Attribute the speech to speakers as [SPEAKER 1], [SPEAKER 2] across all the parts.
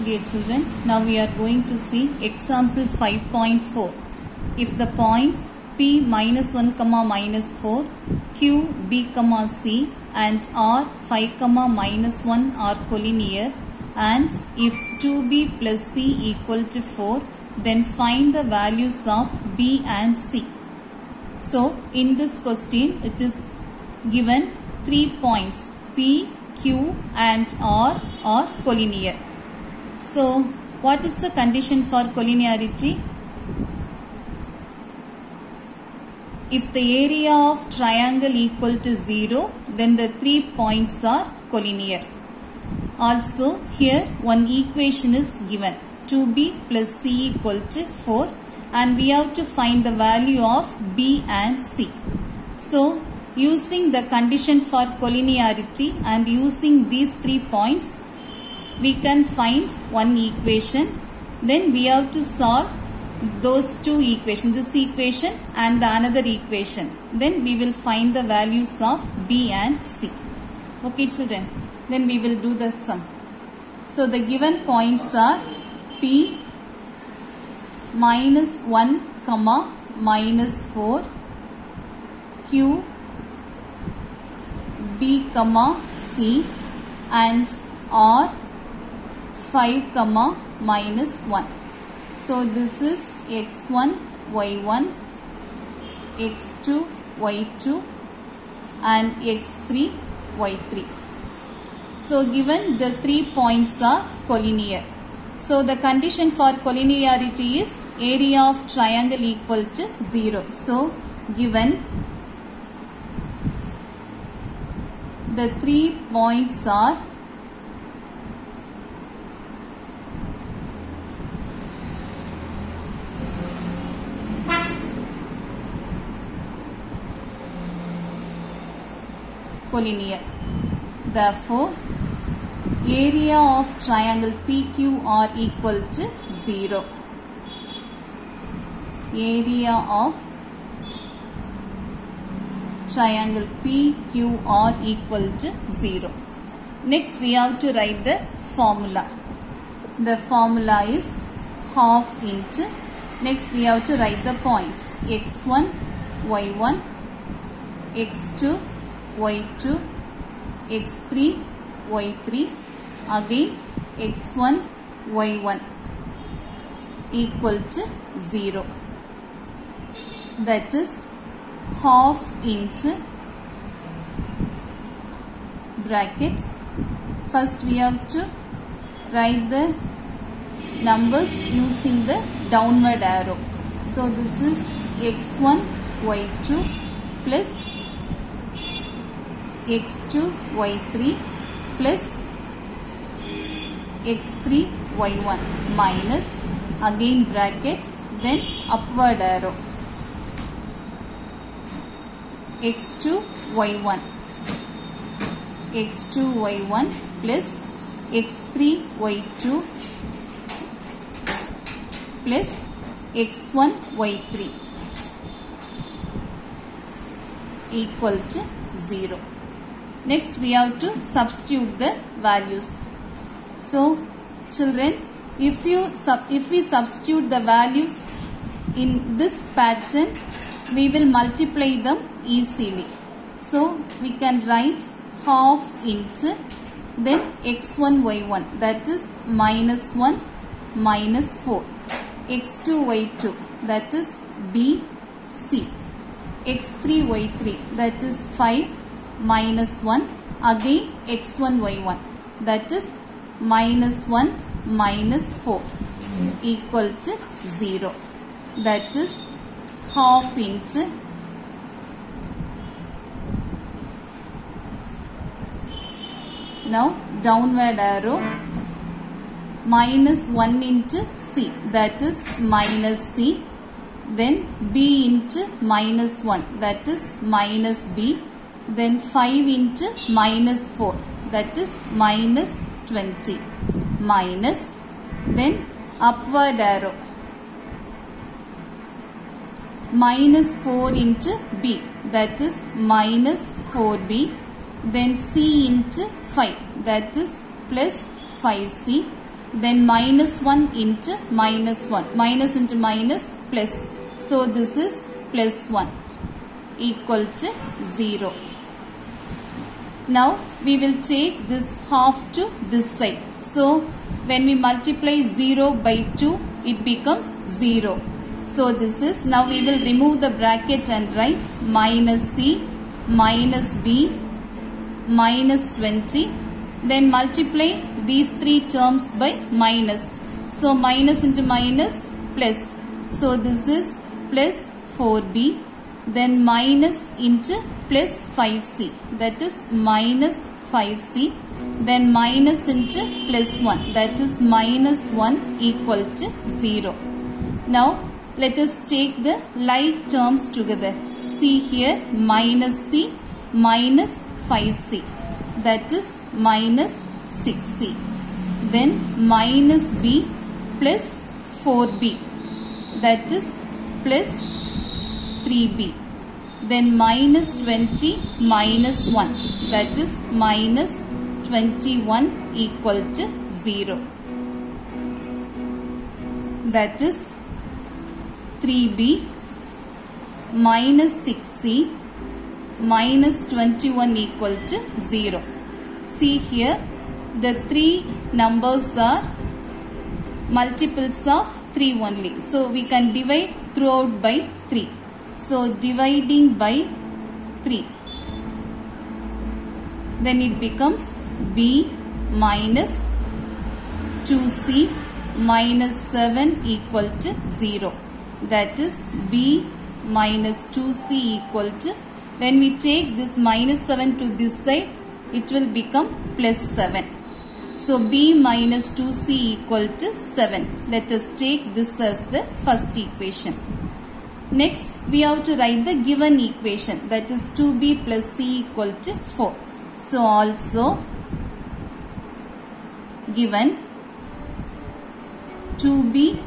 [SPEAKER 1] Dear children, now we are going to see example 5.4. If the points P minus 1 comma minus 4, Q, B comma C and R 5 comma minus 1 are collinear, and if 2B plus C equal to 4, then find the values of B and C. So in this question it is given 3 points P, Q and R are collinear. So what is the condition for collinearity? If the area of triangle equal to 0, then the 3 points are collinear. Also here one equation is given, 2B plus C equal to 4, and we have to find the value of B and C. So using the condition for collinearity and using these 3 points, we can find one equation. Then we have to solve those two equations, this equation and the another equation. Then we will find the values of B and C. Okay children, then we will do the sum. So the given points are P minus 1 comma minus 4, Q, B comma C and R 5 comma minus 1. So this is x1, y1, x2, y2 and x3, y3. So given the 3 points are collinear. So the condition for collinearity is area of triangle equal to 0. So given the 3 points are collinear. Therefore, area of triangle PQR equal to 0. Area of triangle PQR equal to 0. Next we have to write the formula. The formula is half into. Next we have to write the points x1, y1, x2, y2, x3, y3, again x1, y1 equal to 0. That is half into bracket. First we have to write the numbers using the downward arrow. So this is x1, y2 plus x2, y3 plus x3, y1 minus again bracket, then upward arrow x2, y1 plus x3, y2 plus x1, y3 equal to 0. Next we have to substitute the values. So children, if we substitute the values in this pattern, we will multiply them easily. So we can write half into, then x1, y1 that is minus 1, minus 4, x2, y2 that is B, C, x3, y3 that is 5, minus 1, again x1, y1 that is minus 1, minus 4 equal to 0. That is half into now downward arrow minus 1 into C, that is minus C, then B into minus 1 that is minus B, then 5 into minus 4 that is minus 20 minus, then upward arrow minus 4 into B that is minus 4B, then C into 5 that is plus 5C, then minus 1 into minus 1, minus into minus plus, so this is plus 1 equal to 0. Now we will take this half to this side, so when we multiply 0 by 2 it becomes 0. So this is, now we will remove the bracket and write minus c minus b minus 20, then multiply these three terms by minus, so minus into minus plus, so this is plus 4b, then minus into plus 5c, that is minus 5c, then minus into plus 1, that is minus 1 equal to 0. Now let us take the like terms together. See here, minus c minus 5c, that is minus 6c, then minus b plus 4b, that is plus 3b, then minus 20 minus 1, that is minus 21 equal to 0. That is 3b minus 6c minus 21 equal to 0. See here, the three numbers are multiples of 3 only, so we can divide throughout by 3. So dividing by 3, then it becomes b minus 2c minus 7 equal to 0. That is b minus 2c equal to, when we take this minus 7 to this side, it will become plus 7. So b minus 2c equal to 7. Let us take this as the first equation. Next we have to write the given equation, that is 2b plus c equal to 4. So also given 2b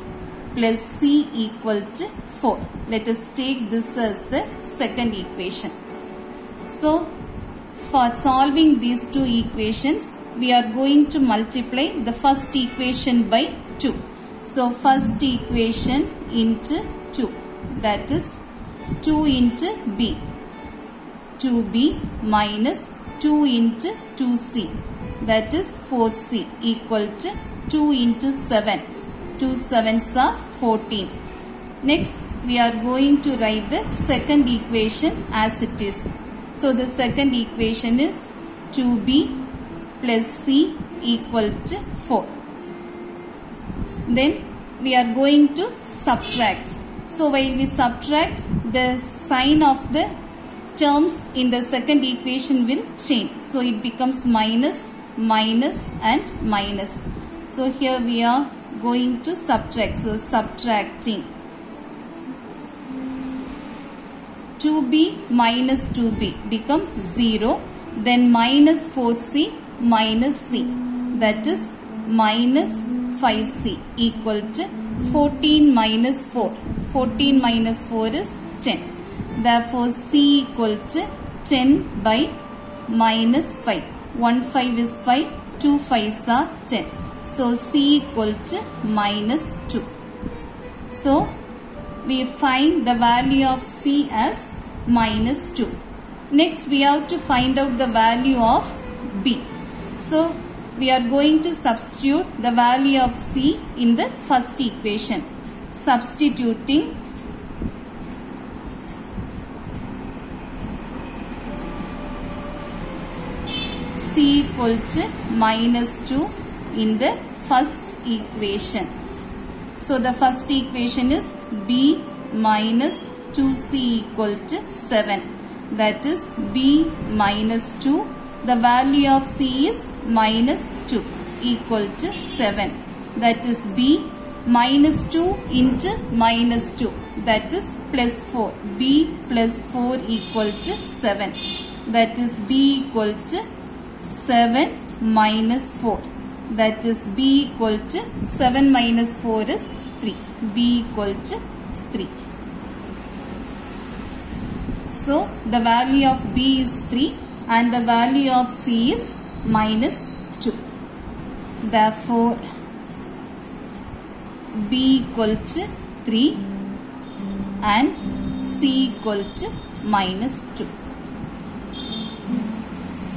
[SPEAKER 1] plus c equal to 4. Let us take this as the second equation. So for solving these two equations, we are going to multiply the first equation by 2. So first equation into 2, that is 2 into b, 2b minus 2 into 2c, that is 4c equal to 2 into 7. 2 7s are 14. Next we are going to write the second equation as it is. So the second equation is 2b plus c equal to 4. Then we are going to subtract. So while we subtract, the sign of the terms in the second equation will change. So it becomes minus, minus and minus. So here we are going to subtract. So subtracting 2b minus 2b becomes 0. Then minus 4c minus c, that is minus 5c equal to 14 minus 4. 14 minus 4 is 10. Therefore c equal to 10 by minus 5. 1 5 is 5. 2 5s are 10. So c equal to minus 2. So we find the value of c as minus 2. Next we have to find out the value of b. So we are going to substitute the value of c in the first equation. Substituting c equal to minus 2 in the first equation. So the first equation is b minus 2c equal to 7. That is b minus 2. The value of c is minus 2 equal to 7. That is b minus 2 into minus 2. That is plus 4. b plus 4 equal to 7. That is b equal to 7 minus 4. That is b equal to 7 minus 4 is 3. b equal to 3. So the value of b is 3 and the value of c is minus 2. Therefore B equal to 3 and C equal to -2.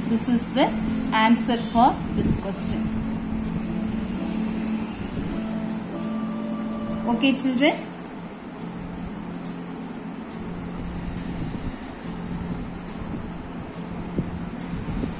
[SPEAKER 1] This is the answer for this question. Okay children.